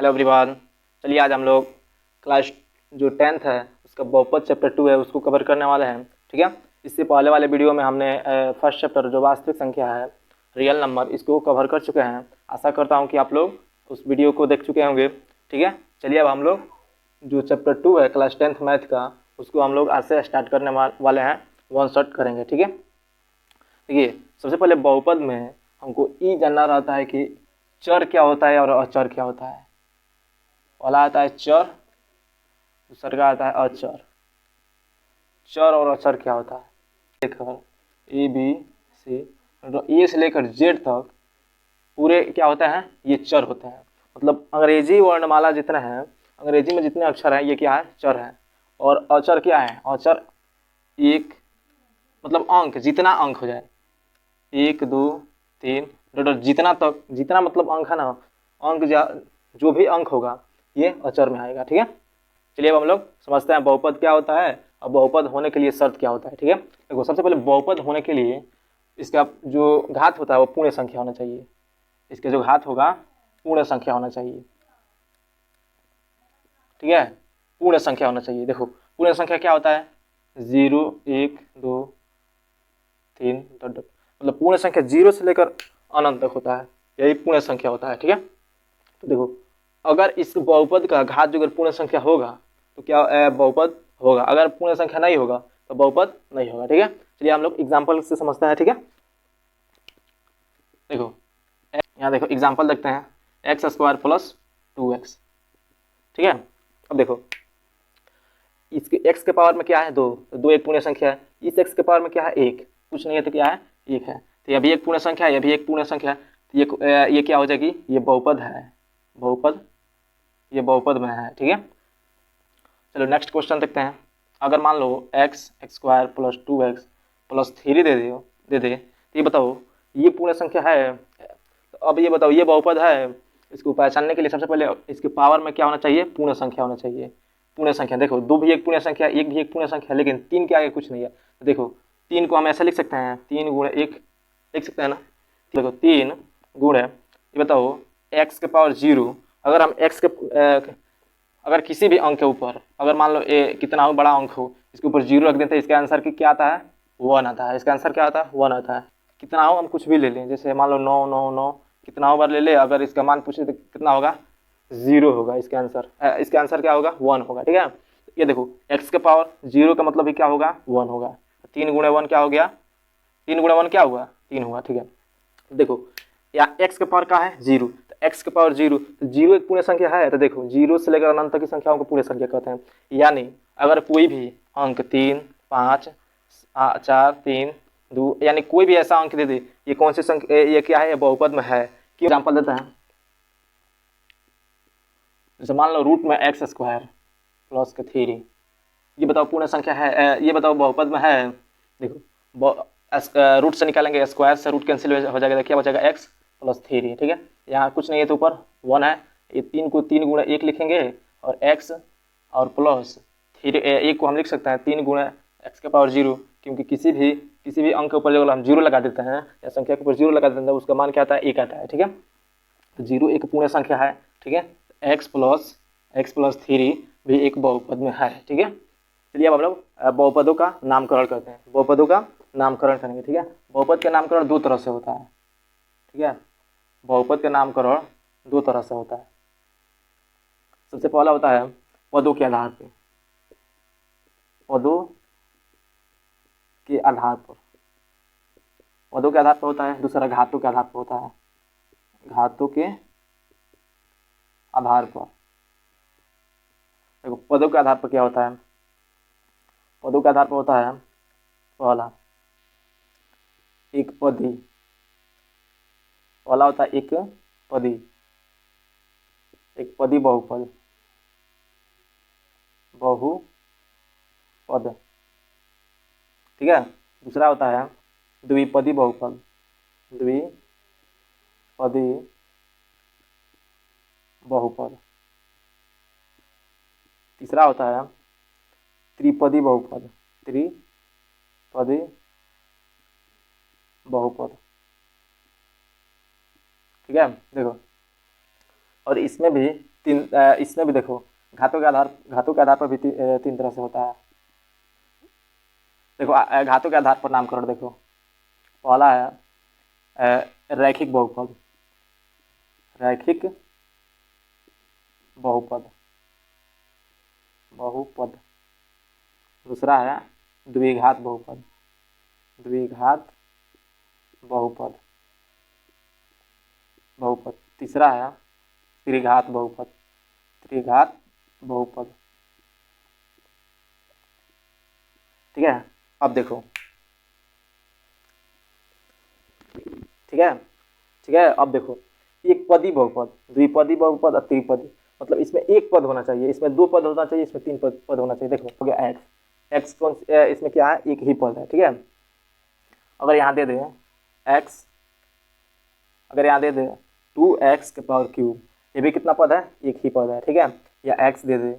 Hello everyone. चलिए आज हम लोग क्लास जो 10th है उसका बहुपद चैप्टर 2 है उसको कवर करने वाले हैं। ठीक है, इससे पहले वाले वीडियो में हमने फर्स्ट चैप्टर जो वास्तविक संख्या है, रियल नंबर, इसको कवर कर चुके हैं। आशा करता हूं कि आप लोग उस वीडियो को देख चुके होंगे। ठीक है, चलिए अब हम लोग जो चैप्टर 2 है क्लास 10th मैथ का, उसको हम लोग आज से स्टार्ट करने वाले हैं, वन शॉट करेंगे। ठीक है, देखिए सबसे पहले बहुपद में हमको ई जानना रहता है कि चर क्या होता है और अचर क्या होता है। पहला आता है चर, दूसरा का आता है अचर। चर और अचर क्या होता है, लेकर ए बी सी, ए से लेकर जेड तक पूरे क्या होता है, ये चर होते हैं। मतलब अंग्रेजी वर्णमाला जितना है, अंग्रेजी में जितने अक्षर हैं ये क्या है, चर है। और अचर क्या है, अचर एक मतलब अंक, जितना अंक हो जाए, 1 2 3 जितना तक, जितना मतलब अंक है ना, अंक जो भी अंक होगा ये अचर में आएगा। ठीक है, चलिए अब हम लोग समझते हैं बहुपद क्या होता है और बहुपद होने के लिए शर्त क्या होता है। ठीक है, देखो सबसे पहले बहुपद होने के लिए इसका जो घात होता है वो पूर्ण संख्या होना चाहिए। इसके जो घात होगा पूर्ण संख्या होना चाहिए। ठीक है, पूर्ण संख्या होना चाहिए। देखो पूर्ण संख्या क्या होता है, 0 1 2 3 मतलब पूर्ण संख्या 0 से लेकर अनंत तक होता है, यही पूर्ण संख्या होता है। ठीक है, तो देखो अगर इस बहुपद का घात जो अगर पूर्ण संख्या होगा तो क्या बहुपद होगा, अगर पूर्ण संख्या नहीं होगा तो बहुपद नहीं होगा। ठीक है, चलिए हम लोग एग्जाम्पल से समझते हैं। ठीक है, देखो यहाँ देखो एग्जाम्पल देखते हैं, एक्स स्क्वायर प्लस 2x। ठीक है, अब देखो इसके x के पावर में क्या है 2, तो 2 एक पूर्ण संख्या है। इस x के पावर में क्या है 1, कुछ नहीं है तो क्या है 1 है। तो यह भी एक पूर्ण संख्या है, यह भी एक पूर्ण संख्या है। तो ये क्या हो जाएगी, ये बहुपद है, बहुपद, ये बहुपद में है। ठीक है, चलो नेक्स्ट क्वेश्चन देखते हैं। अगर मान लो x square plus 2x plus 3 दे दे तो ये बताओ ये पूर्ण संख्या है। तो अब ये बताओ ये बहुपद है। इसको पहचानने के लिए सबसे पहले इसके पावर में क्या होना चाहिए, पूर्ण संख्या होना चाहिए। पूर्ण संख्या देखो 2 भी एक पूर्ण संख्या, 1 भी एक पूर्ण संख्या, लेकिन 3 के आगे कुछ नहीं है। तो देखो 3 को हम ऐसा लिख सकते हैं, 3 गुणे 1 लिख सकते हैं ना। देखो 3 गुणे, ये बताओ एक्स के पावर 0, अगर हम एक्स के अगर किसी भी अंक के ऊपर, अगर मान लो ए कितना हो बड़ा अंक हो, इसके ऊपर 0 रख देते हैं, इसका आंसर क्या आता है, 1 आता है। इसका आंसर क्या आता है, 1 आता है। कितना हो हम कुछ भी ले लें, जैसे मान लो 9 9 9 कितना हो बार ले ले, अगर इसका मान पूछे तो कितना होगा, 0 होगा। इसका आंसर क्या होगा, 1 होगा। ठीक है, ये देखो x के पावर 0 का मतलब ही क्या होगा, 1 होगा। 3 गुणे 1 क्या हो गया, 3 गुणे 1 क्या हुआ, 3 हुआ। ठीक है, देखो या x के पावर का है 0, तो x के पावर 0, तो 0 एक पूर्ण संख्या है। तो देखो 0 से लेकर अनंत तक की संख्याओं को पूर्ण संख्या कहते हैं। यानी अगर कोई भी अंक 3 5 4 3 2, यानी कोई भी ऐसा अंक दे दे, ये कौन सी संख्या, ये क्या है, ये बहुपद में है। कि एग्जाम्पल देता है, जैसे मान लो रूट में एक्स स्क्वायर प्लस के 3, ये बताओ पूर्ण संख्या है, ये बताओ बहुपद में है। देखो रूट से निकालेंगे, स्क्वायर से रूट कैंसिल हो जाएगा, क्या बचेगा एक्स प्लस 3। ठीक है, यहाँ कुछ नहीं है तो ऊपर 1 है। ये 3 को 3 गुणे 1 लिखेंगे और एक्स और प्लस 3, 1 को हम लिख सकते हैं 3 गुणे एक्स के पावर 0, क्योंकि किसी भी अंक के ऊपर जब हम 0 लगा देते हैं या संख्या के ऊपर 0 लगा देते हैं, उसका मान क्या आता है, 1 आता है। ठीक है, तो 0 एक पूर्ण संख्या है। ठीक है, एक्स प्लस 3 भी एक बहुपद में है। ठीक है, चलिए अब हम लोग बहुपदों का नामकरण करते हैं, बहुपदों का नामकरण करेंगे। ठीक है, बहुपद का नामकरण 2 तरह से होता है। ठीक है, बहुपद का नामकरण 2 तरह से होता है। सबसे पहला होता है पदों के आधार पर, पदों के आधार पर, पदों के आधार पर होता है। दूसरा घातों के आधार पर होता है, घातों के आधार पर। देखो पदों के आधार पर क्या होता है, पदों के आधार पर होता है पहला एक पदी, पहला होता है एक पदी, एक पदी बहुपद, बहुपद। ठीक है, दूसरा होता है द्विपदी बहुपद, द्विपदी बहुपद। तीसरा होता है त्रिपदी बहुपद, त्रिपदी बहुपद। ठीक है, देखो और इसमें भी इसमें भी देखो घातों के आधार पर भी तीन तरह से होता है। देखो घातों के आधार पर नामकरण देखो, पहला है रैखिक बहुपद, रैखिक बहुपद, बहुपद। दूसरा है द्विघात बहुपद, द्विघात बहुपद, बहुपद। तीसरा है त्रिघात बहुपद, त्रिघात बहुपद। ठीक है, अब देखो, ठीक है, ठीक है, अब देखो, एक पदी बहुपद, द्विपदी बहुपद और त्रिपदी, मतलब इसमें एक पद होना चाहिए, इसमें दो पद होना चाहिए, इसमें तीन पद होना चाहिए। देखो हो गया एक्स, एक्स कौन इसमें क्या है, एक ही पद है। ठीक है, अगर यहाँ दे दे एक्स, अगर यहाँ दे दे 2x के पावर क्यूब, ये भी कितना पद है, एक ही पद है। ठीक है, या x दे दे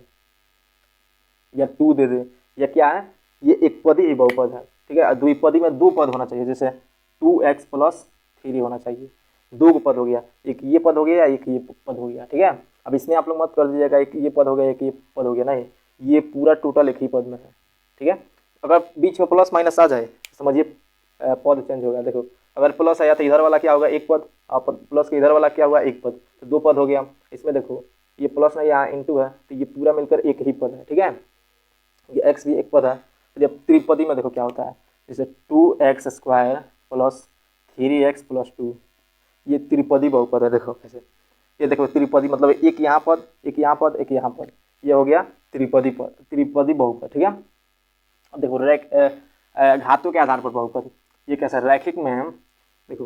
या 2 दे दे, या क्या है, ये एक पदी ही बहुपद है। ठीक है, द्विपदी में दो पद होना चाहिए, जैसे 2x प्लस 3 होना चाहिए, दो पद हो गया, एक ये पद हो गया, एक ये पद हो गया। ठीक है, अब इसमें आप लोग मत कर दीजिएगा एक ये पद हो गया, एक ये पद हो गया, नहीं, ये पूरा टोटल एक ही पद में है। ठीक है, अगर बीच में प्लस माइनस आ जाए समझिए पद चेंज हो गया। देखो अगर प्लस आया तो इधर वाला क्या होगा, एक पद, और प्लस के इधर वाला क्या हुआ, एक पद, तो दो पद हो गया। इसमें देखो ये प्लस नहीं, यहाँ इंटू है, तो ये पूरा मिलकर एक ही पद है। ठीक है, ये एक्स भी एक पद है। तो जब त्रिपदी में देखो क्या होता है, जैसे 2x square plus 3x plus 2, ये त्रिपदी बहुपद है। देखो कैसे, ये देखो त्रिपदी मतलब एक यहाँ पद, एक यहाँ पद, एक यहाँ पद, ये हो गया त्रिपदी पद, त्रिपदी बहुपद। ठीक है, अब देखो घातों के आधार पर बहुपद, ये कैसा, रैखिक में हम देखो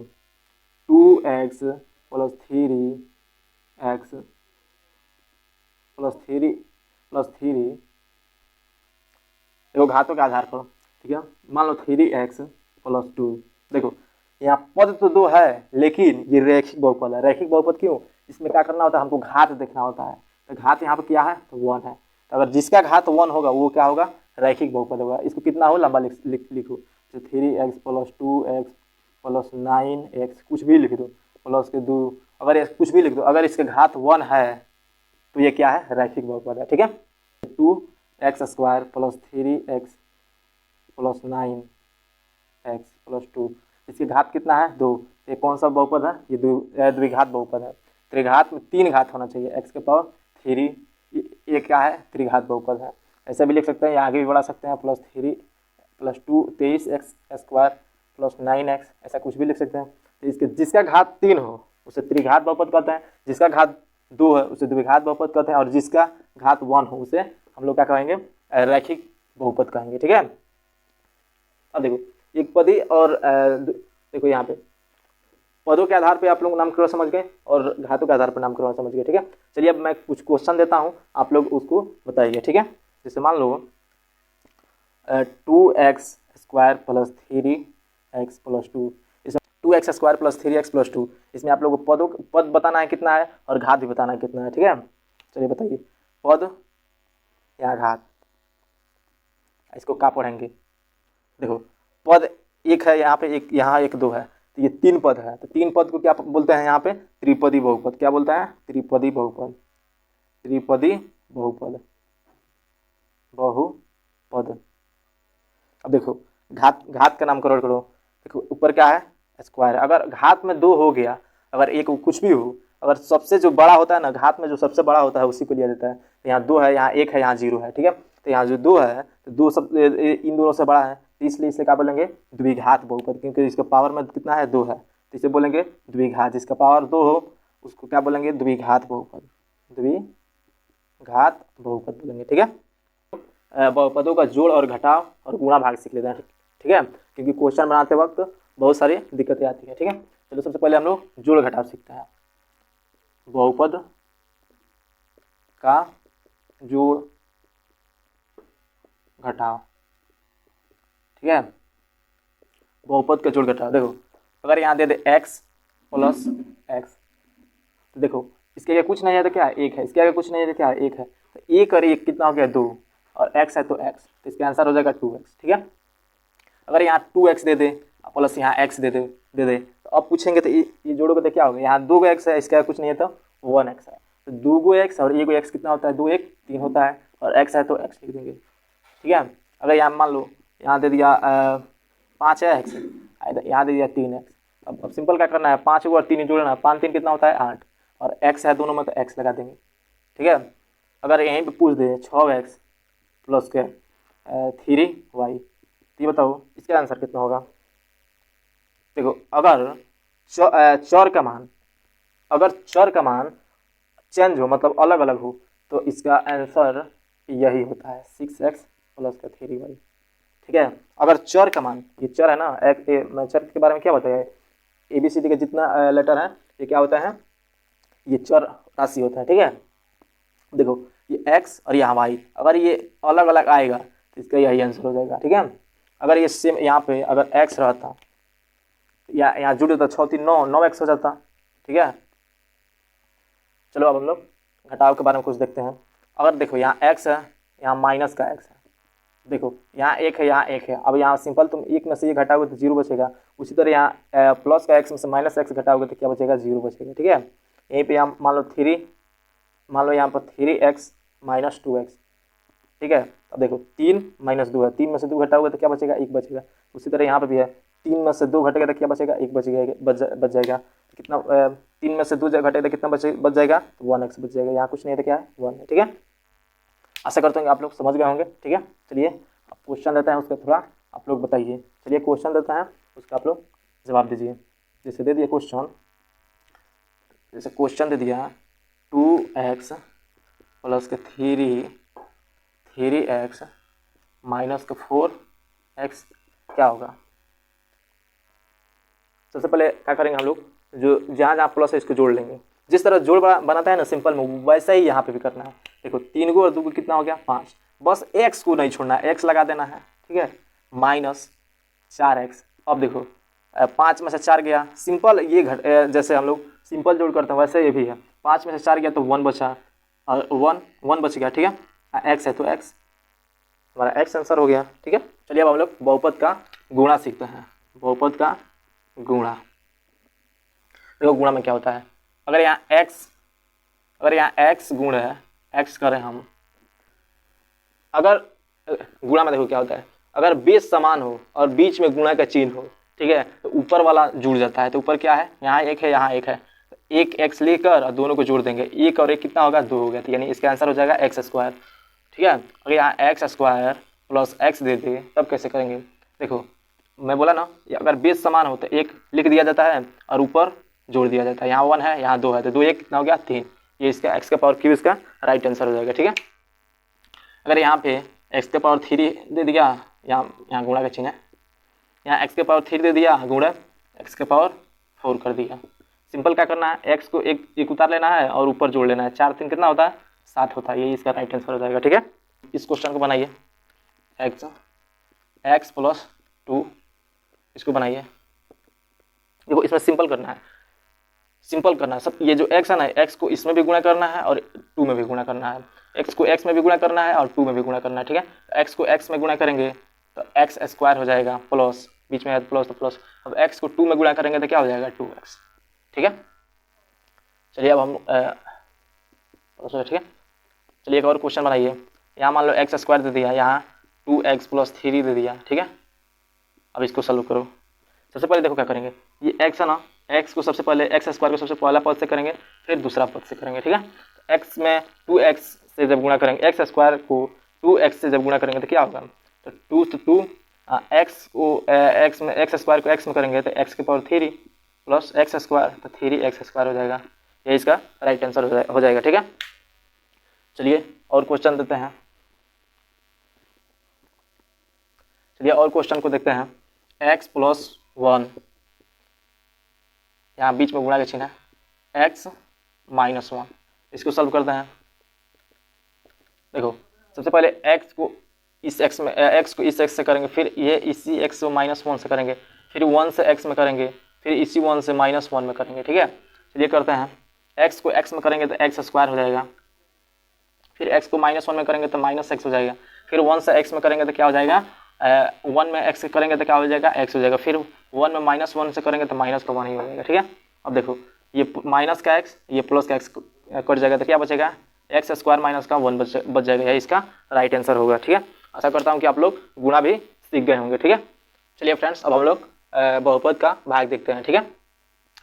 2x plus 3x plus three देखो घातों के आधार पर। ठीक है, मान लो 3x प्लस 2, देखो यहाँ पद तो दो है लेकिन ये रैखिक बहुपद है। रैखिक बहुपद क्यों, इसमें क्या करना होता है, हमको घात देखना होता है, तो घात यहाँ पर क्या है, तो 1 है, तो अगर जिसका घात 1 होगा वो क्या होगा, रैखिक बहुपद होगा। इसको कितना हो लंबा लिखो, तो 3x plus 2x plus 9x, कुछ भी लिख दो, प्लस के 2, अगर ये कुछ भी लिख दो, अगर इसके घात 1 है तो ये क्या है, रैखिक बहुपद है। ठीक है, 2x square plus 3x plus 9x plus 2, इसकी घात कितना है, 2, ये कौन सा बहुपद है, ये द्विघात बहुपद है। त्रिघात में 3 घात होना चाहिए, x के पावर 3, ये क्या है, त्रिघात बहुपद है। ऐसे भी लिख सकते हैं, या आगे भी बढ़ा सकते हैं, plus 3 plus 2 23x square plus 9x, ऐसा कुछ भी लिख सकते हैं। तो इसके जिसका घात 3 हो उसे त्रिघात बहुपद कहते हैं, जिसका घात 2 है उसे द्विघात बहुपद कहते हैं, और जिसका घात 1 हो उसे हम लोग क्या कहेंगे, रैखिक बहुपद कहेंगे। ठीक है, अब देखो एक पदी और देखो यहाँ पे पदों के आधार पे आप लोग नामकरण समझ गए और घातों के आधार पर नामकरण समझ गए। ठीक है, चलिए अब मैं कुछ क्वेश्चन देता हूँ, आप लोग उसको बताइए। ठीक है, जैसे मान लो 2x square plus 3x plus 2, इसमें 2x square plus 3x plus 2, इसमें आप लोग को पद बताना है कितना है और घात भी बताना है कितना है। ठीक है, चलिए बताइए, पद या घात, इसको क्या पढ़ेंगे, देखो पद एक है यहाँ पे, एक यहाँ एक 2 है, तो ये 3 पद है, तो 3 पद को क्या बोलते हैं यहाँ पे, त्रिपदी बहुपद। क्या बोलते हैं, त्रिपदी बहुपद, त्रिपदी बहुपद, बहुपद। अब देखो घात का नामकरण करो, देखो ऊपर क्या है, स्क्वायर, अगर घात में 2 हो गया, अगर एक कुछ भी हो, अगर सबसे जो बड़ा होता है ना, घात में जो सबसे बड़ा होता है उसी को लिया जाता है। तो यहाँ 2 है, यहाँ 1 है, यहाँ 0 है। ठीक है, तो यहाँ जो 2 है तो 2 सब इन दोनों से बड़ा है, तो इसलिए इसे क्या बोलेंगे, द्विघात बहुपद, क्योंकि इसका पावर में कितना है, 2 है, तो इसे बोलेंगे द्विघात। जिसका पावर 2 हो उसको क्या बोलेंगे, द्विघात बहुपद, द्विघात बहुपद बोलेंगे। ठीक है, बहुपदों का जोड़ और घटाव और गुणा भाग सीख लेते हैं। ठीक है, क्योंकि क्वेश्चन बनाते वक्त बहुत सारी दिक्कतें आती है। ठीक है, चलो सबसे पहले हम लोग जोड़ घटाव सीखते हैं। बहुपद का जोड़ घटाव, ठीक है, बहुपद का जोड़ घटाव। देखो अगर यहाँ दे दे x प्लस एक्स, तो देखो इसके आगे कुछ नहीं है तो क्या है, 1 है, इसके आगे कुछ नहीं है तो क्या है, 1 है, तो 1 और 1 कितना हो गया, 2, और x है तो x, तो इसका आंसर हो जाएगा 2x। ठीक है, अगर यहाँ 2x दे दे प्लस यहाँ x दे दे तो अब पूछेंगे तो ये जोड़ोगे तो क्या होगा, यहाँ 2x है, इसका कुछ नहीं है तो 1x है, तो 2x और 1x कितना होता है, 2 1 3 होता है, और x है तो x लिख देंगे। ठीक है, अगर यहाँ मान लो यहाँ दे दिया 5x, यहाँ दे दिया 3x। अब सिंपल क्या करना है, 5 को और 3 जोड़ना है, 5 3 कितना होता है 8, और x है दोनों में तो x लगा देंगे। ठीक है, अगर यहीं पे पूछ दे 6x प्लस के 3y, तो ये बताओ इसका आंसर कितना होगा। देखो अगर चर का मान चेंज हो, मतलब अलग अलग हो, तो इसका आंसर यही होता है 6x प्लस का 3y। ठीक है, अगर चर का मान, ये चर है ना, मैं चर के बारे में क्या बताया, ABCD का जितना लेटर है ये क्या होता है, ये चर राशि होता है। ठीक है, देखो ये x और यहाँ y, अगर ये अलग अलग आएगा तो इसका यही आंसर हो जाएगा। ठीक है, अगर ये सेम यहाँ पे अगर x रहता या यहाँ जुड़ जाता 6 3 9 9x हो जाता। ठीक है, चलो अब हम लोग घटाव के बारे में कुछ देखते हैं। अगर देखो यहाँ x है, यहाँ माइनस का x है, देखो यहाँ 1 है, यहाँ 1 है, अब यहाँ सिंपल तुम एक में से ये घटाओगे तो 0 बचेगा। उसी तरह यहाँ प्लस का x में से माइनस x घटाओगे तो क्या बचेगा, 0 बचेगा। ठीक है, यहीं पे यहाँ मान लो यहाँ पर 3x माइनस 2x। ठीक है, अब देखो 3 माइनस 2 है, 3 में से 2 घटाओगे तो क्या बचेगा, 1 बचेगा। उसी तरह यहाँ पे भी है, 3 में से 2 घटेगा तो क्या बचेगा, 1 बच जाएगा। तो कितना 3 में से 2 घटेगा तो कितना बच जाएगा, तो 1x बच जाएगा। यहाँ कुछ नहीं है तो क्या है, 1 है। ठीक है, आशा करता हूँ आप लोग समझ गए होंगे। ठीक है, चलिए अब क्वेश्चन देता है, उसका थोड़ा आप लोग बताइए। चलिए क्वेश्चन देता है, उसका आप लोग जवाब दीजिए। जैसे दे दिया क्वेश्चन, जैसे क्वेश्चन दे दिया 2x प्लस के 3x माइनस का 4x क्या होगा। सबसे पहले क्या करेंगे हम लोग, जो जहाँ जहाँ प्लस है इसको जोड़ लेंगे। जिस तरह जोड़ बनाता है ना सिंपल में, वैसा ही यहाँ पे भी करना है। देखो 3 को और 2 को कितना हो गया, 5, बस x को नहीं छोड़ना है, x लगा देना है। ठीक है, माइनस 4x। अब देखो 5 में से 4 गया, सिंपल ये जैसे हम लोग सिंपल जोड़ करते हैं वैसे ये भी है। 5 में से 4 गया तो 1 बचा, और 1 बच गया। ठीक है, x है तो x, हमारा x आंसर हो गया। ठीक है, चलिए अब हम लोग बहुपद का गुणा सीखते हैं। बहुपद का गुणा, देखो गुणा में क्या होता है, अगर यहाँ x गुण है, x करें हम, अगर गुणा में देखो क्या होता है, अगर बेस समान हो और बीच में गुणा का चिन्ह हो, ठीक है, तो ऊपर वाला जुड़ जाता है। तो ऊपर क्या है, यहाँ 1 है, यहाँ 1 है, एक x लेकर और दोनों को जोड़ देंगे, 1 और 1 कितना होगा, 2 हो गया। तो यानी इसका आंसर हो जाएगा x²। ठीक है, अगर यहाँ x² प्लस x दे दे तब कैसे करेंगे, देखो मैं बोला ना, अगर बेस समान हो तो 1 लिख दिया जाता है और ऊपर जोड़ दिया जाता है। यहाँ 1 है, यहाँ 2 है, तो 2 1 कितना हो गया, 3। ये इसका x का पावर क्यूब इसका राइट आंसर हो जाएगा। ठीक है, अगर यहाँ पे x का पावर 3 दे दिया, यहाँ गुणा का चिन्ह है, यहाँ x का पावर 3 दे दिया, गुणा x का पावर 4 कर दिया। सिंपल क्या करना है, x को एक उतार लेना है और ऊपर जोड़ लेना है। 4 3 कितना होता है, 7 होता है। ये इसका राइट आंसर हो जाएगा। ठीक है, इस क्वेश्चन को बनाइए, x प्लस 2, इसको बनाइए। देखो इसमें सिंपल करना है सब। ये जो x है ना, x को इसमें भी गुणा करना है और 2 में भी गुणा करना है, x को x में भी गुणा करना है और 2 में भी गुणा करना है। ठीक है, x को x में गुणा करेंगे तो x² हो जाएगा, प्लस बीच में है प्लस तो प्लस। अब x को 2 में गुणा करेंगे तो क्या हो जाएगा, 2x। ठीक है, चलिए अब हम ठीक है, चलिए एक और क्वेश्चन बनाइए। यहाँ मान लो x² दे दिया, यहाँ 2x प्लस 3 दे दिया। ठीक है, अब इसको सॉल्व करो। सबसे पहले देखो क्या करेंगे, ये x है ना, x को सबसे पहले x² को सबसे पहला पद से करेंगे, फिर दूसरा पद से करेंगे। ठीक है, x में 2x से जब गुणा करेंगे, x² को 2x से जब गुणा करेंगे तो क्या होगा, तो 2 x को x में x² को x में करेंगे तो x की पावर 3 प्लस x² तो 3x² हो जाएगा। ये इसका राइट आंसर हो जाएगा। ठीक है, चलिए और क्वेश्चन देते हैं। चलिए और क्वेश्चन को देखते हैं, x प्लस 1, यहाँ बीच में गुणा का चिन्ह है, x माइनस 1, इसको सॉल्व करते हैं। देखो सबसे पहले x को इस x से करेंगे, फिर ये इसी x को -1 से करेंगे, फिर 1 से x में करेंगे, फिर इसी 1 से -1 में करेंगे। ठीक है, चलिए करते हैं। x को x में करेंगे तो x² हो जाएगा, फिर x को -1 में करेंगे तो -x हो जाएगा, फिर 1 से x में करेंगे तो क्या हो जाएगा, 1 में x करेंगे तो क्या हो जाएगा, x हो जाएगा, फिर 1 में -1 से करेंगे तो -1 ही हो जाएगा। ठीक है, अब देखो ये माइनस का एक्स, ये प्लस का एक्स कट जाएगा तो क्या बचेगा, एक्स स्क्वायर माइनस का 1 बच जाएगा। यही इसका राइट आंसर होगा। ठीक है, आशा करता हूँ कि आप लोग गुणा भी सीख गए होंगे। ठीक है, चलिए फ्रेंड्स अब हम लोग बहुपद का भाग देखते हैं। ठीक है,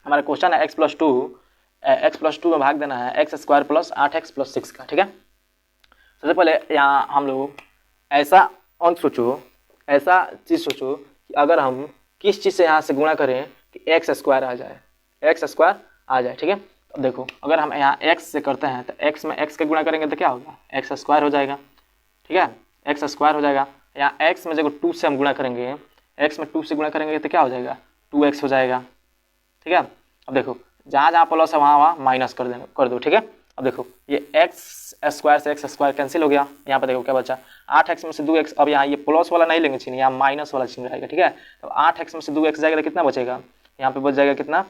हमारा क्वेश्चन है x+2 में भाग देना है x square plus 8x plus 6 का। ठीक है, सबसे पहले यहाँ हम लोग ऐसा अंक सोचो, ऐसा चीज़ सोचो कि अगर हम किस चीज़ से यहाँ से गुणा करें कि एक्स स्क्वायर आ जाए, एक्स स्क्वायर आ जाए। ठीक है, अब देखो अगर हम यहाँ x से करते हैं तो x में x के गुणा करेंगे तो क्या होगा, एक्स स्क्वायर हो जाएगा। ठीक है, एक्स स्क्वायर हो जाएगा। यहाँ x में जब 2 से हम गुणा करेंगे, x में 2 से गुणा करेंगे तो क्या हो जाएगा, 2x हो जाएगा। ठीक है, अब देखो जहाँ जहाँ प्लस है वहाँ माइनस कर दो। ठीक है, अब देखो ये एक्स स्क्वायर से एक्स स्क्वायर कैंसिल हो गया। यहाँ पे देखो क्या बचा, 8x में से 2x। अब यहाँ ये प्लस वाला नहीं लेंगे चिन्ह, यहाँ माइनस वाला चिन्ह रहेगा। ठीक है, तो 8x में से 2x जाएगा तो कितना बचेगा, यहाँ पे बच जाएगा कितना,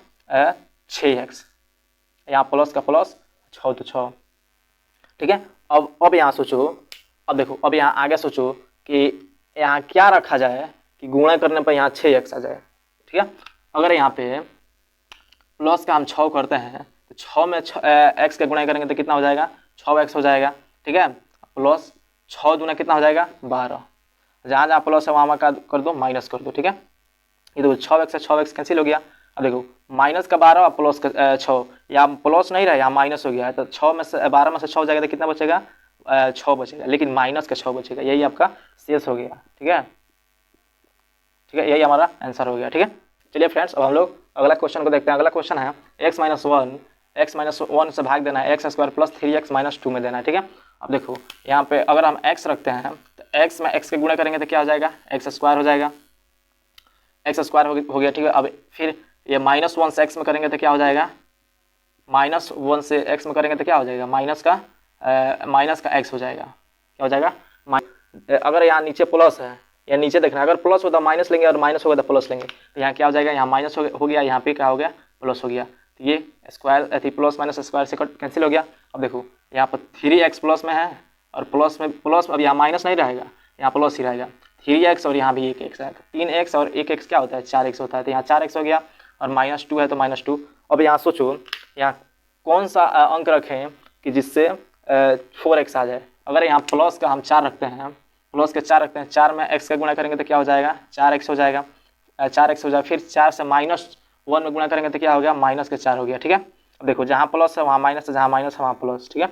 6x। यहाँ प्लस का प्लस 6 तो 6। ठीक है, अब यहाँ सोचो, अब देखो अब यहाँ आगे सोचो कि यहाँ क्या रखा जाए कि गुणा करने पर यहाँ 6x आ जाए। ठीक है, अगर यहाँ पे प्लस का हम 6 करते हैं तो 6 में एक्स का गुणा करेंगे तो कितना हो जाएगा, 6x हो जाएगा। ठीक है, प्लस 6 दूना कितना हो जाएगा, 12। जहाँ जहाँ प्लस है वहाँ कर दो माइनस कर दो। ठीक है, ये देखो 6x से 6x कैंसिल हो गया। अब देखो माइनस का 12 और प्लस का 6, यहाँ प्लस नहीं रहा, यहाँ माइनस हो गया है। तो 6 में से 12 में से 6 हो जाएगा तो कितना बचेगा, 6 बचेगा, लेकिन माइनस का 6 बचेगा। यही आपका शेष हो गया। ठीक है, ठीक है, यही हमारा आंसर हो गया। ठीक है, चलिए फ्रेंड्स अब हम लोग अगला क्वेश्चन को देखते हैं। अगला क्वेश्चन है x-1 से भाग देना है x square plus 3x minus 2 में देना है। ठीक है, अब देखो यहाँ पे अगर हम x रखते हैं तो x में x के गुणा करेंगे तो क्या हो जाएगा, एक्स स्क्वायर हो जाएगा, एक्स स्क्वायर हो गया। ठीक है, अब फिर ये -1 से x में करेंगे तो क्या हो जाएगा, -1 से x में करेंगे तो क्या हो जाएगा, माइनस का x हो जाएगा। क्या हो जाएगा, अगर यहाँ नीचे प्लस है या नीचे देखना, अगर प्लस होता माइनस लेंगे और माइनस होगा तो प्लस लेंगे। तो यहाँ क्या हो जाएगा, यहाँ माइनस हो गया, यहाँ पे क्या हो गया, प्लस हो गया। तो ये स्क्वायर थी, प्लस माइनस स्क्वायर से कैंसिल हो गया। अब देखो यहाँ पर 3x प्लस में है और प्लस में प्लस, अब यहाँ माइनस नहीं रहेगा, यहाँ प्लस ही रहेगा। 3x और यहाँ भी 1x है, 3x और 1x क्या होता है, 4x होता है। तो यहाँ 4x हो गया और -2 है तो -2। अब यहाँ सोचो यहाँ कौन सा अंक रखें कि जिससे 4x आ जाए। अगर यहाँ प्लस का हम 4 रखते हैं, प्लस के 4 रखते हैं, 4 में x का गुणा करेंगे तो क्या हो जाएगा, 4x हो जाएगा, 4x हो जाएगा। फिर 4 से -1 में गुणा करेंगे तो क्या हो गया, -4 हो गया। ठीक है, अब देखो जहाँ प्लस है वहाँ माइनस है, जहाँ माइनस है वहाँ प्लस। ठीक है,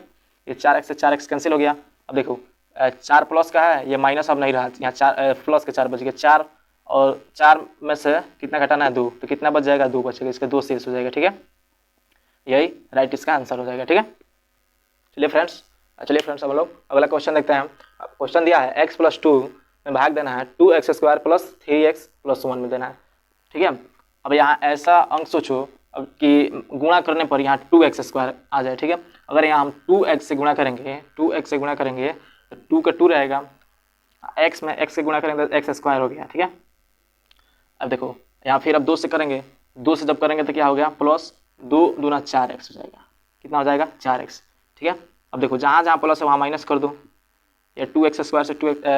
ये 4x से 4x कैंसिल हो गया। अब देखो 4 प्लस का है, ये माइनस अब नहीं रहा, यहाँ 4 प्लस के 4 बच गया। 4 और 4 में से कितना घटाना है, 2, तो कितना बच जाएगा, 2 बचेगा, इसका 2 शेष हो जाएगा। ठीक है, यही राइट इसका आंसर हो जाएगा। ठीक है, चलिए फ्रेंड्स अब हम लोग अगला क्वेश्चन देखते हैं। क्वेश्चन दिया है x+2 में भाग देना है 2x square plus 3x plus 1 में देना है। ठीक है, अब यहाँ ऐसा अंक सोचो अब कि गुणा करने पर यहाँ 2x स्क्वायर आ जाए। ठीक है, अगर यहाँ हम 2x से गुणा करेंगे, 2x से गुणा करेंगे तो 2 का 2 रहेगा, x में x से गुणा करेंगे तो x स्क्वायर हो गया। ठीक है, अब देखो यहाँ फिर अब 2 से करेंगे, 2 से जब करेंगे तो क्या हो गया, प्लस 2 दूना 4x हो जाएगा। कितना हो जाएगा, 4x। ठीक है, अब देखो जहाँ जहाँ प्लस है वहाँ माइनस कर दो, या 2x स्क्वायर से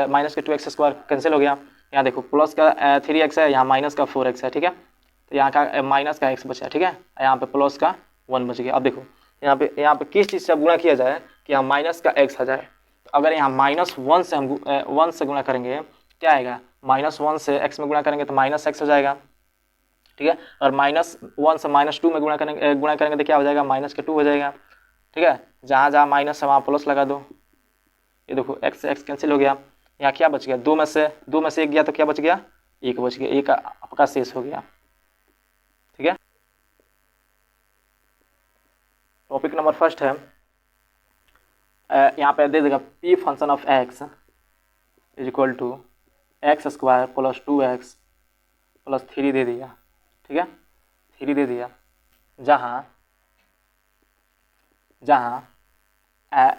माइनस का 2x स्क्वायर कैंसिल हो गया। यहाँ देखो प्लस का 3x है, यहाँ माइनस का 4x है। ठीक है, तो यहाँ का माइनस का x बचा। ठीक है, यहाँ पे प्लस का 1 बच गया। अब देखो यहाँ पे किस चीज़ से गुणा किया जाए कि यहाँ माइनस का x आ जाए। तो अगर यहाँ -1 से हम 1 से गुणा करेंगे क्या आएगा, -1 से x में गुणा करेंगे तो -x हो जाएगा। ठीक है, और -1 से -2 में गुणा करेंगे तो क्या हो जाएगा, -2 हो जाएगा। ठीक है, जहाँ जहाँ माइनस है वहाँ प्लस लगा दो। ये देखो x से x कैंसिल हो गया, यहाँ क्या बच गया, 2 में से 1 गया तो क्या बच गया, 1 बच गया, 1 आपका शेष हो गया। ठीक है, टॉपिक नंबर फर्स्ट है, यहाँ पे दे देगा p function of x is equal to X square plus 2x plus 3 दे दिया। ठीक है, 3 दे दिया, जहाँ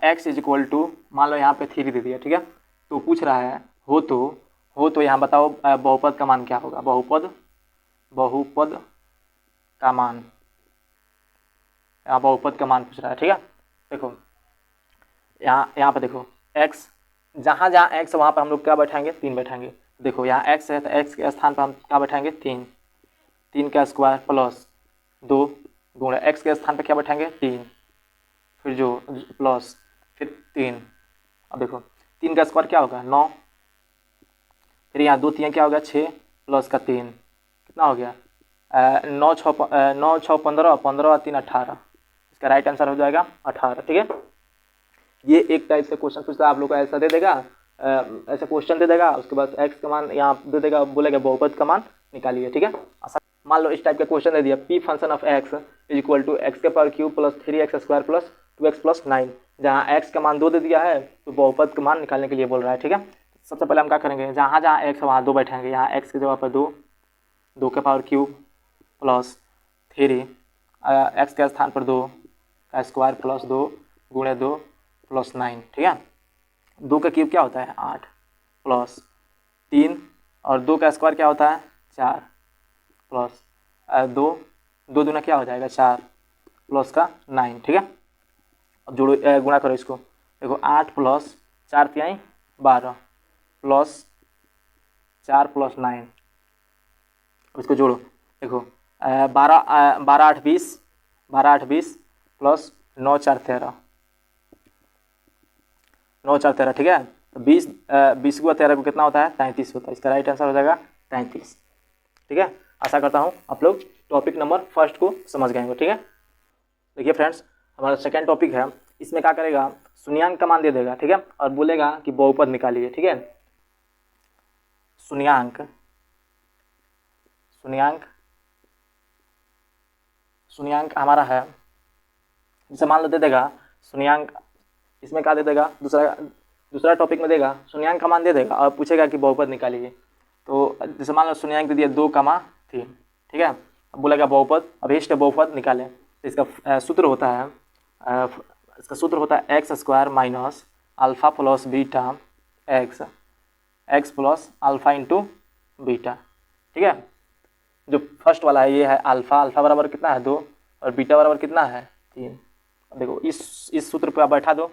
x इज इक्वल टू मान लो यहाँ पे 3 दे दिया। ठीक है, तो पूछ रहा है हो तो यहाँ बताओ बहुपद का मान क्या होगा, बहुपद का मान, यहाँ बहुपद का मान पूछ रहा है। ठीक है, देखो यहाँ पे देखो x, जहाँ जहाँ x वहाँ पर हम लोग क्या बैठाएंगे, 3 बैठाएंगे। देखो यहाँ x है तो x के स्थान पर हम क्या बैठाएंगे, 3 का स्क्वायर प्लस 2 गुणा x के स्थान पे क्या बैठाएंगे 3, फिर जो प्लस फिर 3। अब देखो 3 का स्क्वायर क्या होगा 9, फिर यहाँ 2 3 क्या होगा 6 प्लस का 3 कितना हो गया 9 6 15, 15 और 3 18। इसका राइट आंसर हो जाएगा 18। ठीक है, ये एक टाइप से क्वेश्चन पूछता है आप लोग को, ऐसा दे देगा, ऐसा क्वेश्चन दे देगा, उसके बाद x का मान यहाँ दे देगा, बोलेगा बहुपद का मान निकालिए। ठीक है, मान लो इस टाइप का क्वेश्चन दे दिया, p function of x is equal to x के power cube plus 3x square plus 2x plus 9, जहाँ x का मान 2 दे दिया है तो बहुपद का मान निकालने के लिए बोल रहा है। ठीक है, सबसे पहले हम क्या करेंगे, जहाँ जहाँ x है वहाँ 2 बैठाएंगे, यहाँ x की जगह पर 2, 2 के पावर क्यूब प्लस 3 x के स्थान पर 2 का स्क्वायर प्लस 2 गुणे 2 प्लस 9। ठीक है, 2 का क्यूब क्या होता है 8 प्लस 3 और 2 का स्क्वायर क्या होता है 4 प्लस 2, 2 दूना क्या हो जाएगा 4 प्लस का 9। ठीक है, अब जोड़ो गुणा करो इसको, देखो 8 प्लस 4 3 12 प्लस 4 प्लस 9, अब इसको जोड़ो, देखो 12 8 20, 12 8 20 प्लस 9 4 13, 9 4 13। ठीक है, तो 20 को 13 को कितना होता है 33 होता है, इसका राइट आंसर हो जाएगा 33। ठीक है, आशा करता हूँ आप लोग टॉपिक नंबर फर्स्ट को समझ गए होंगे। ठीक है, देखिए फ्रेंड्स, हमारा सेकंड टॉपिक है, इसमें क्या करेगा शून्याङ्क का मान दे देगा। ठीक है, और बोलेगा कि बहुपद निकालिए। ठीक है, शून्याङ्क शून्याङ्क शून्याङ्क हमारा है, जैसे मान लो दे देगा शून्याङ्क, इसमें क्या दे देगा दूसरा टॉपिक में देगा शून्याङ्क का मान दे देगा और पूछेगा कि बहुपद निकालिए। तो जैसे मान लो शून्याङ्क दे दिया 2,3। ठीक है, अब बोलेगा बहुपद, अभीष्ट बहुपद निकालें। तो इसका सूत्र होता है x square minus alpha plus beta x plus alpha into beta. ठीक है, जो फर्स्ट वाला है ये है अल्फ़ा बराबर कितना है 2 और बीटा बराबर कितना है 3। अब देखो इस सूत्र पे आप बैठा दो,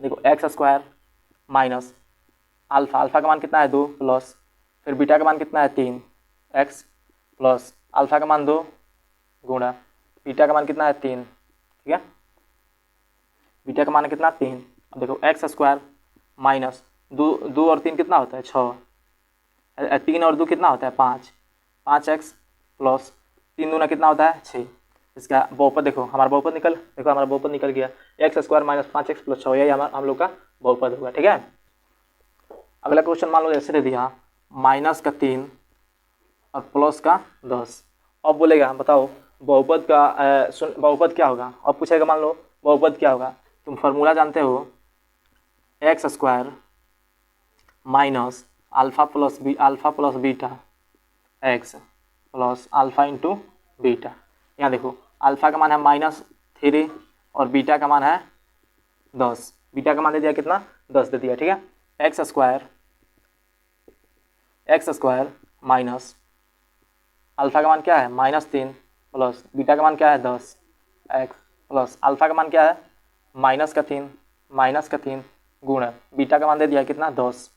देखो एक्स स्क्वायर माइनस अल्फ़ा का मान कितना है 2 प्लस फिर बीटा का मान कितना है 3 एक्स प्लस अल्फ़ा का मान 2 गुणा बीटा का मान कितना है 3। ठीक है, बीटा का मान कितना 3। अब देखो एक्स स्क्वायर माइनस 2 और 3 कितना होता है 6, 3 और 2 कितना होता है 5x प्लस 3 दूना कितना होता है 6। इसका बहुपद देखो, हमारा बहुपद निकल गया x square minus 5x plus 6, यही हम लोग का बहुपद होगा। ठीक है, अगला क्वेश्चन मान लो ऐसे दे दिया -3 और प्लस का 10। अब बोलेगा बताओ बहुपद क्या होगा, अब पूछेगा मान लो बहुपद क्या होगा, तुम फार्मूला जानते हो x square minus alpha plus beta x plus alpha into beta. यहाँ देखो अल्फ़ा का मान है -3 और बीटा का मान है 10, बीटा का मान दे दिया कितना 10 दे दिया। ठीक है, एक्स स्क्वायर माइनस अल्फ़ा का मान क्या है -3 प्लस बीटा का मान क्या है 10 एक्स प्लस अल्फ़ा का मान क्या है -3 गुणा बीटा का मान दे दिया कितना 10।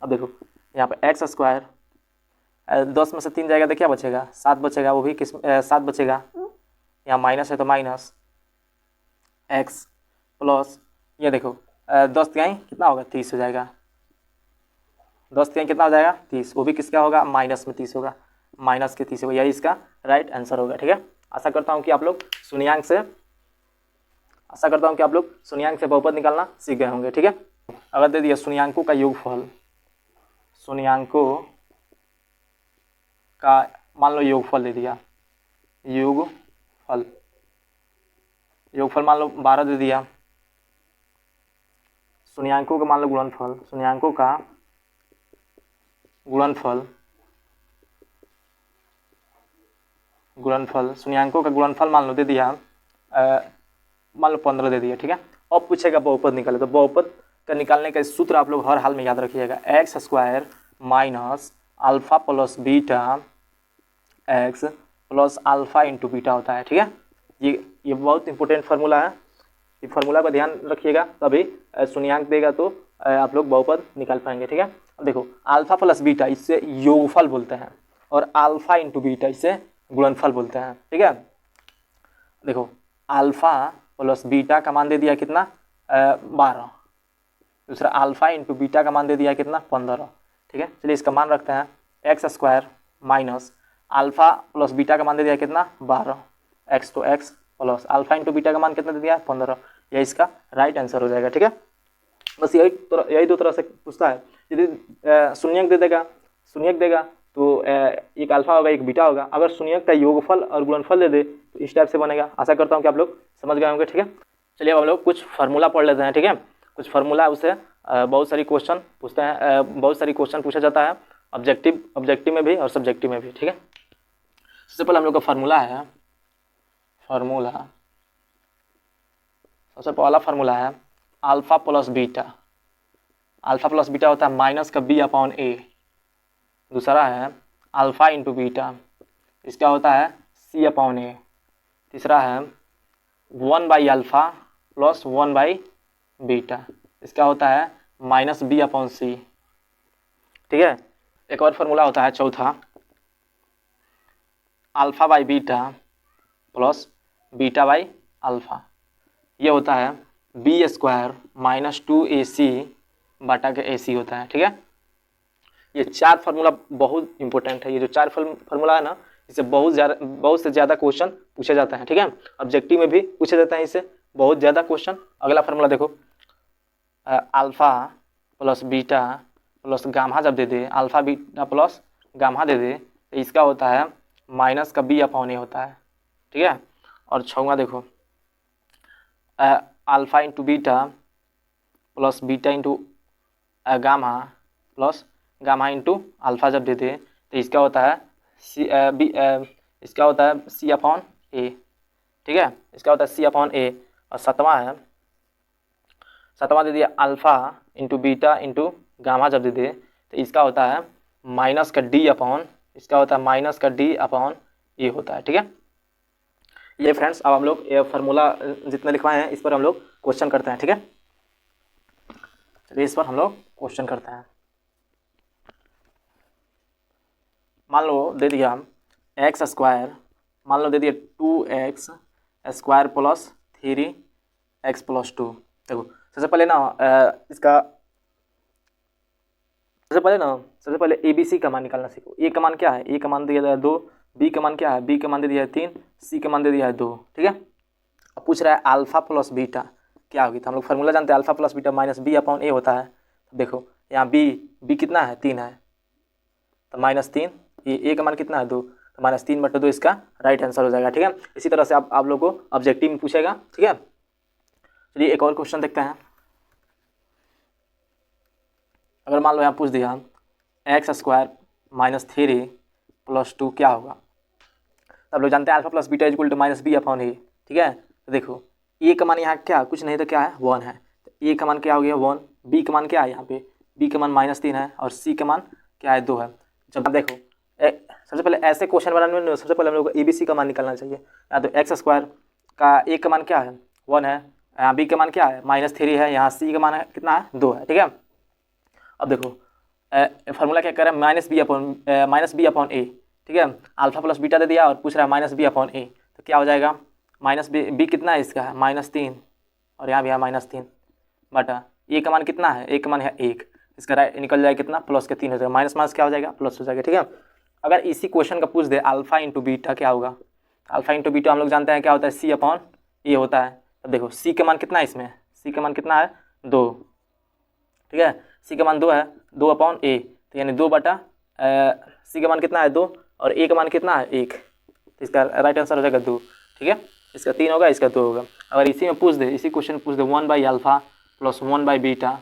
अब देखो यहाँ पर एक्स स्क्वायर 10 में से 3 जाएगा तो क्या बचेगा 7 बचेगा, वो भी 7 बचेगा, यहाँ माइनस है तो माइनस एक्स प्लस ये देखो 10 तिहाई कितना होगा 30 हो जाएगा, 10 तिहाई कितना हो जाएगा 30, वो भी किसका होगा माइनस में 30 होगा, माइनस के 30 होगा, यही इसका राइट आंसर होगा। ठीक है, आशा करता हूँ कि आप लोग शून्याङ्क से बहुपद निकालना सीख गए होंगे। ठीक है, अगर दे दिया शून्याङ्कों का योगफल, मान लो योगफल दे दिया, योगफल मान लो 12 दे दिया, शून्याङ्कों का मान लो गुणनफल, शून्याङ्कों का गुणनफल मान लो दे दिया मान लो 15 दे दिया। ठीक है, अब पूछेगा बहुपद निकाले, तो बहुपद का निकालने का सूत्र आप लोग हर हाल में याद रखिएगा, x square minus alpha plus beta x plus alpha into beta होता है। ठीक है, ये बहुत इंपॉर्टेंट फार्मूला है, ये फार्मूला का ध्यान रखिएगा, तभी शून्याङ्क देगा तो आप लोग बहुपद निकाल पाएंगे। ठीक है, अब देखो अल्फ़ा प्लस बीटा इससे योगफल बोलते हैं और अल्फ़ा इंटू बीटा इससे गुणनफल बोलते हैं। ठीक है, देखो अल्फ़ा प्लस बीटा का मान दे दिया कितना 12, दूसरा अल्फ़ा इंटू बीटा का मान दे दिया कितना 15। ठीक है, चलिए इसका मान रखते हैं x square minus alpha plus beta का मान दे दिया कितना 12, एक्स तो x plus alpha into beta का मान कितना दे दिया 15। यह इसका राइट आंसर हो जाएगा। ठीक है, बस यही दो तरह से पूछता है। यदि शून्यक दे देगा, शून्यक देगा तो एक अल्फ़ा होगा एक बीटा होगा। अगर शून्यक का योगफल और गुणनफल दे दे तो इस टाइप से बनेगा। आशा करता हूँ कि आप लोग समझ गए होंगे। ठीक है, चलिए अब हम लोग कुछ फार्मूला पढ़ लेते हैं। ठीक है, कुछ फार्मूला उससे बहुत सारी क्वेश्चन पूछते हैं, बहुत सारी क्वेश्चन पूछा जाता है ऑब्जेक्टिव में भी और सब्जेक्टिव में भी। ठीक है, सबसे पहले हम लोग का फार्मूला है, सबसे पहला फार्मूला है alpha plus beta. Alpha plus beta होता है माइनस का बी अपॉन ए। दूसरा है अल्फ़ा इंटू बीटा, इसका होता है सी अपॉन ए। तीसरा है 1/अल्फ़ा प्लस 1/बीटा, इसका होता है माइनस बी अपॉन सी। ठीक है, एक और फार्मूला होता है चौथा alpha by beta plus beta by alpha. ये होता है बी स्क्वायर माइनस 2ac बटा के ac होता है। ठीक है, ये चार फार्मूला बहुत इंपॉर्टेंट है। ये जो चार फार्मूला है ना, इससे बहुत से ज़्यादा क्वेश्चन पूछे जाते हैं। ठीक है, ऑब्जेक्टिव में भी पूछे जाते हैं इससे बहुत ज़्यादा क्वेश्चन। अगला फार्मूला देखो alpha plus beta plus gamma जब दे दे, अल्फ़ा बीटा प्लस गामा दे दे तो इसका होता है माइनस का बी अपॉन ए होता है। ठीक है, और छठवां देखो alpha into beta plus beta into gamma plus gamma into alpha जब दे दे तो इसका होता है इसका होता है सी अपॉन ए। ठीक है, इसका होता है सी अपॉन ए। और सातवां दे दिया alpha into beta into gamma जब दे दे तो इसका होता है माइनस का डी अपॉन, इसका होता है माइनस का डी अपॉन ए होता है। ठीक है, ये फ्रेंड्स अब हम लोग ये फार्मूला जितने लिखवाए हैं इस पर हम लोग क्वेश्चन करते हैं। ठीक है, चलिए इस पर हम लोग क्वेश्चन करते हैं। मान लो दे दिया एक्स स्क्वायर, मान लो दे दिया 2x square plus 3x plus 2। देखो सबसे पहले ABC का मान निकालना सीखो। ए का मान क्या है, ए का मान दिया है 2, बी का मान क्या है, बी का मान दे दिया है 3, सी का मान दे दिया है 2। ठीक है, अब पूछ रहा है अल्फ़ा प्लस बीटा क्या होगी। तो हम लोग फार्मूला जानते हैं alpha plus beta minus b upon a होता है। तो देखो यहाँ बी कितना है 3 है तो -3, ये ए का मान कितना है 2 तो -3/2 इसका राइट आंसर हो जाएगा। ठीक है, इसी तरह से आप लोगों को ऑब्जेक्टिव में पूछेगा। ठीक है, चलिए एक और क्वेश्चन देखते हैं। अगर मान लो यहाँ पूछ दिया एक्स स्क्वायर माइनस 3 प्लस 2 क्या होगा। तो आप लोग जानते हैं alpha plus beta equal to minus b upon a. ठीक है, तो देखो ए का मान यहाँ क्या कुछ नहीं तो क्या है 1 है, तो ए का मान क्या हो गया 1, बी का मान क्या है यहाँ पे, बी का मान -3 है और सी का मान क्या है 2 है। जब आप देखो सबसे पहले ऐसे क्वेश्चन बनाने में सबसे पहले हम लोग को ABC का मान निकालना चाहिए। यहाँ तो एक्स स्क्वायर का ए का मान क्या है 1 है, यहाँ बी का मान क्या है -3 है, यहाँ सी का मान है कितना है 2 है। ठीक है, अब देखो फार्मूला क्या कर रहा है माइनस बी अपॉन ए। ठीक है, अल्फ़ा प्लस बीटा दे दिया और पूछ रहा है माइनस बी अपॉन ए, तो क्या हो जाएगा माइनस बी कितना है इसका है -3 और यहाँ भी है -3 बटा ए का मान कितना है, ए का मान है 1, इसका राइट निकल जाएगा कितना प्लस के 3 हो जाएगा, माइनस माइनस क्या हो जाएगा प्लस हो जाएगा। ठीक है, अगर इसी क्वेश्चन का पूछ दे अल्फ़ा इंटू बीटा क्या होगा, अल्फ़ा इंटू बीटा हम लोग जानते हैं क्या होता है सी अपॉन ए होता है। तो देखो सी का मान कितना है, इसमें सी का मान कितना है 2। ठीक है, सी का मान 2 है, 2 अपॉन ए तो यानी 2 बटा सी का मान कितना है 2 और ए का मान कितना है 1, तो इसका राइट आंसर हो जाएगा 2। ठीक है, इसका 3 होगा, इसका 2 होगा। अगर इसी में पूछ दे, इसी क्वेश्चन में पूछ दे 1/अल्फ़ा प्लस 1/बीटा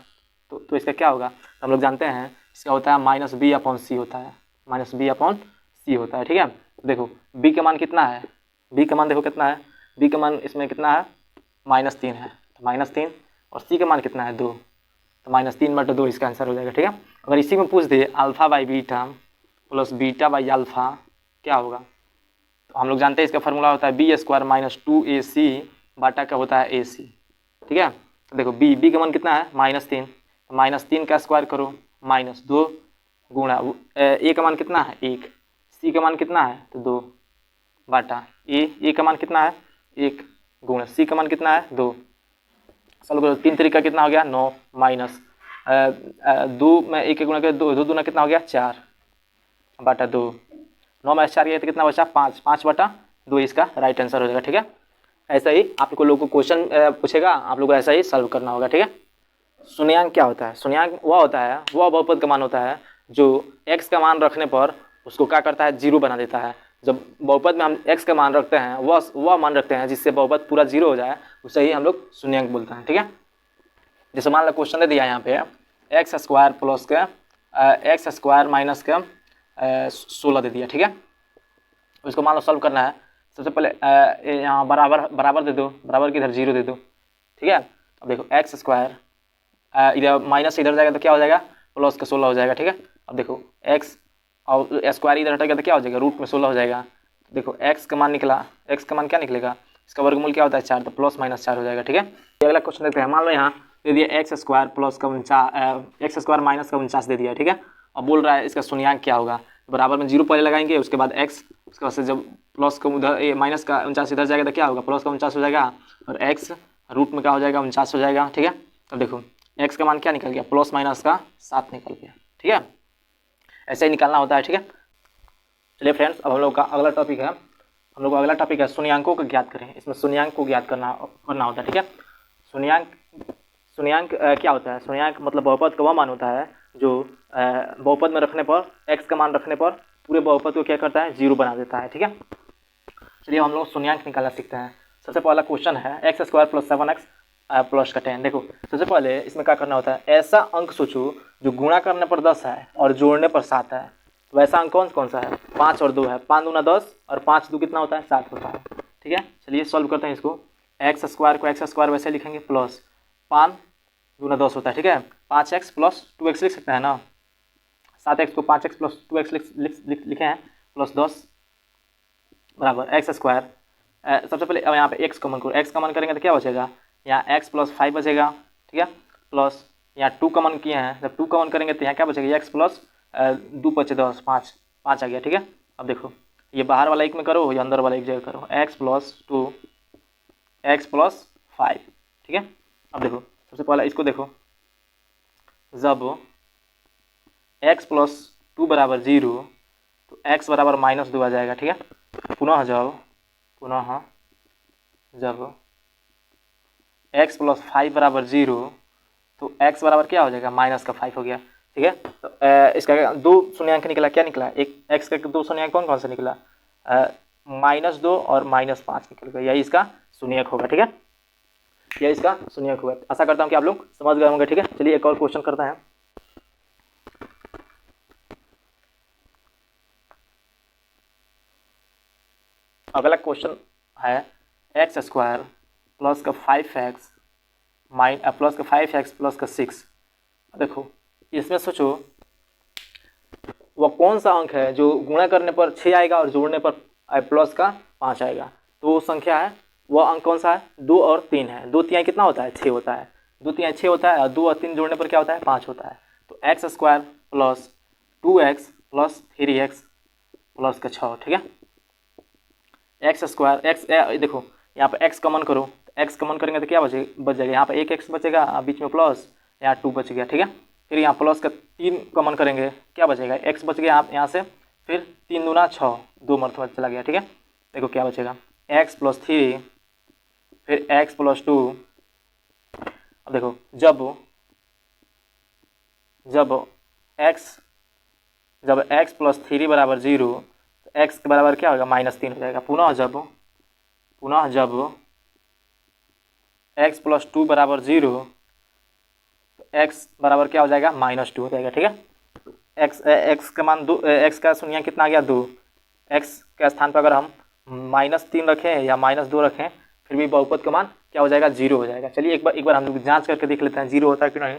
तो इसका क्या होगा, तो हम लोग जानते हैं इसका होता है माइनस बी अपॉन सी होता है, माइनस बी अपॉन सी होता है। ठीक है, देखो बी का मान कितना है, बी का मान देखो कितना है, बी का मान इसमें कितना है -3 है, तो -3 और सी का मान कितना है 2 तो -3/2 इसका आंसर हो जाएगा। ठीक है, अगर इसी में पूछ दे alpha by beta plus beta by alpha क्या होगा, तो हम लोग जानते हैं इसका फार्मूला होता है बी स्क्वायर माइनस 2ac बाटा का होता है ac। ठीक है, तो देखो बी का मान कितना है -3, तो -3 का स्क्वायर करो -2 गुणा ए का मान कितना है 1, सी का मान कितना है तो 2 बाटा ए का मान कितना है 1 गुण सी का मान कितना है 2। सॉल्व करो 3 तरीका कितना हो गया 9 माइनस 2 में 1 गुणा कर 2 दूना कितना हो गया 4 बटा 2। 9 में 4 गया तो कितना बचा 5 5 बटा 2 इसका राइट आंसर हो जाएगा। ठीक है, ऐसा ही आप लोगों को क्वेश्चन पूछेगा, आप लोगों को ऐसा ही सॉल्व करना होगा। ठीक है, शून्यांक क्या होता है? शून्यांक वह होता है, वह बहुपद का मान होता है जो x का मान रखने पर उसको क्या करता है 0 बना देता है। जब बहुपद में हम x का मान रखते हैं वह मान रखते हैं जिससे बहुपद पूरा 0 हो जाए, उसे ही हम लोग शून्यांक बोलते हैं। ठीक है, जैसे मान लो क्वेश्चन दे दिया यहाँ पे एक्स स्क्वायर प्लस के एक्स स्क्वायर माइनस के 16 दे दिया। ठीक है, उसको मान लो सॉल्व करना है। सबसे पहले यहाँ बराबर दे दो, बराबर की इधर 0 दे दो। ठीक है, अब देखो एक्स स्क्वायर इधर माइनस इधर जाएगा तो क्या हो जाएगा प्लस का 16 हो जाएगा। ठीक है, अब देखो एक्स और स्क्वायर इधर हटेगा तो क्या हो जाएगा रूट में 16 हो जाएगा। तो देखो एक्स का मान निकला, एक्स का मान क्या निकलेगा, इसका वर्गमूल क्या होता है 4, तो प्लस माइनस 4 हो जाएगा। ठीक है, अगला क्वेश्चन देखते हैं। मान लो यहाँ दे दिया एक्स स्क्वायर प्लस का 49 एक्स स्क्वायर माइनस का 49 दे दिया। ठीक है, अब बोल रहा है इसका शून्यांक क्या होगा। बराबर में 0 पहले लगाएंगे, उसके बाद एक्स, उसके बाद से जब प्लस का उधर माइनस का 49 इधर जाएगा तो क्या होगा प्लस का 49 हो जाएगा और एक्स रूट में क्या हो जाएगा 49 हो जाएगा। ठीक है, अब देखो एक्स का मान क्या निकल गया प्लस माइनस का 7 निकल गया। ठीक है, ऐसे ही निकालना होता है। ठीक है, चलिए फ्रेंड्स, अब हम लोग का अगला टॉपिक है, हम लोग का अगला टॉपिक है शून्यांकों को ज्ञात करें। इसमें शून्यांक को ज्ञात करना होता है। ठीक है, शून्यांक क्या होता है? शून्यांक मतलब बहुपद का वह मान होता है जो बहुपद में रखने पर x का मान रखने पर पूरे बहुपद को क्या करता है 0 बना देता है। ठीक है, चलिए हम लोग शून्यांक निकालना सीखते हैं। सबसे पहला क्वेश्चन है x square plus 7x plus का 10। देखो सबसे पहले इसमें क्या करना होता है, ऐसा अंक सोचो जो गुणा करने पर 10 है और जोड़ने पर 7 है। तो ऐसा अंक कौन सा है 5 और 2 है। 5 दूना 10 और 5 2 कितना होता है 7 होता है। ठीक है, चलिए सॉल्व करते हैं इसको। एक्स स्क्वायर को एक्स स्क्वायर वैसे लिखेंगे प्लस 5 दूना 10 होता है। ठीक है, 5x प्लस 2x लिख सकते हैं ना, 7x को 5x प्लस 2x लिखे हैं प्लस 10 बराबर एक्स स्क्वायर। सबसे पहले अब यहाँ पे x कॉमन करो, x कॉमन करेंगे तो क्या बचेगा यहाँ x प्लस 5 बचेगा। ठीक है, प्लस यहाँ 2 कॉमन किए हैं, जब 2 कॉमन करेंगे तो यहाँ क्या बचेगा x प्लस 2 बचे 10 5 5 आ गया। ठीक है, अब देखो ये बाहर वाला एक में करो या अंदर वाला एक जगह करो, x प्लस 2 x प्लस 5। ठीक है, अब देखो सबसे पहले इसको देखो, जब x प्लस 2 बराबर 0 तो x बराबर -2 आ जाएगा। ठीक है, पुनः जब x प्लस 5 बराबर 0 तो x बराबर क्या हो जाएगा -5 हो गया। ठीक है, तो इसका 2 शून्यांक निकला, क्या निकला एक x का 2 शून्यांक कौन कौन सा निकला -2 और -5 निकल गया, यही इसका शून्यक होगा। ठीक है, यह इसका शून्यक होगा। आशा करता हूँ कि आप लोग समझ गए होंगे। ठीक है, चलिए एक और क्वेश्चन करते हैं। अगला क्वेश्चन है एक्स स्क्वायर प्लस का 5x प्लस का 5x प्लस का 6। देखो इसमें सोचो वह कौन सा अंक है जो गुणा करने पर 6 आएगा और जोड़ने पर प्लस का 5 आएगा। तो वो संख्या है, वह अंक कौन सा है 2 और 3 है। 2 तिहाई कितना होता है 6 होता है, 2 तिहाई 6 होता है और 2 और 3 जोड़ने पर क्या होता है 5 होता है। तो x square plus 2x plus 3x plus का 6। ठीक है, एक्स स्क्वायर एक्स देखो यहाँ पे x कॉमन करो, x कॉमन करेंगे तो क्या बच जाएगा यहाँ पे 1x बचेगा, बीच में प्लस यहाँ 2 बच गया। ठीक है, फिर यहाँ प्लस का 3 कॉमन करेंगे क्या बचेगा x बच गया यहाँ से, फिर 3 दूना 6 2 मरतबा चला गया। ठीक है, देखो क्या बचेगा x प्लस 3 फिर x प्लस 2। अब देखो जब x प्लस 3 बराबर 0 तो x के बराबर क्या होगा -3 हो जाएगा। पुनः जब x प्लस 2 बराबर 0 तो x बराबर क्या हो जाएगा -2 हो जाएगा। ठीक है, x का मान 2, x का शून्य कितना आ गया 2। x के स्थान पर अगर हम -3 रखें या -2 रखें फिर भी बहुपद का मान क्या हो जाएगा 0 हो जाएगा। चलिए एक बार हम लोग जाँच करके देख लेते हैं 0 होता है कि नहीं।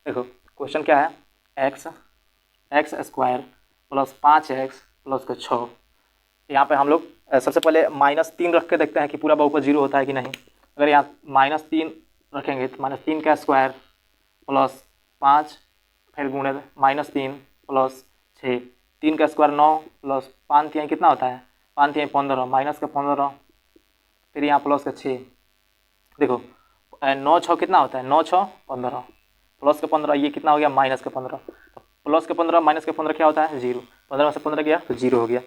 देखो क्वेश्चन क्या है x square plus 5x plus का 6। यहाँ पे हम लोग सबसे पहले -3 रख के देखते हैं कि पूरा बहुपद 0 होता है कि नहीं। अगर यहाँ -3 रखेंगे तो -3 का स्क्वायर प्लस 5 फिर गुणे -3 प्लस 6, 3 का स्क्वायर 9 प्लस 5 तिहाई कितना होता है 5 तिहाई 15 माइनस का 15, फिर यहाँ प्लस का 6। देखो 9 6 कितना होता है, 9 6 15, प्लस का 15, ये कितना हो गया माइनस का 15। तो प्लस का 15 माइनस का 15 क्या होता है 0, 15 से 15 गया तो 0 हो गया।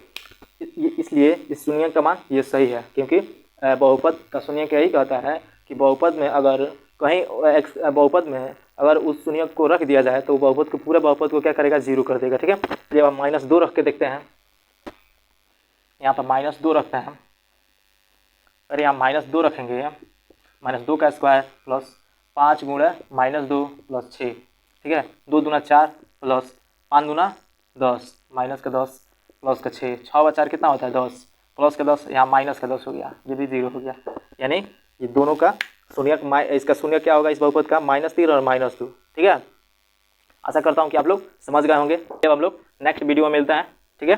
इसलिए इस शून्य का मान ये सही है, क्योंकि बहुपद का शून्य क्या ही कहता है कि बहुपद में अगर कहीं एक्स बहुपद में अगर उस शून्य को रख दिया जाए तो बहुपद को पूरा बहुपद को क्या करेगा 0 कर देगा। ठीक है, जब हम -2 रख के देखते हैं, यहाँ पर -2 रखते हैं, अरे यहाँ -2 रखेंगे, -2 का स्क्वायर प्लस 5 गुणे -2 प्लस 6। ठीक है, 2 दूना 4 प्लस 5 दूना 10 माइनस का 10 प्लस का 6, 6 व 4 कितना होता है 10, प्लस का 10, यहाँ माइनस का 10 हो गया, ये भी 0 हो गया। यानी ये दोनों का शून्य, इसका शून्य क्या होगा इस बहुपद का -3 और -2। ठीक है, आशा करता हूँ कि आप लोग समझ गए होंगे। जब हम लोग नेक्स्ट वीडियो में मिलते हैं। ठीक है।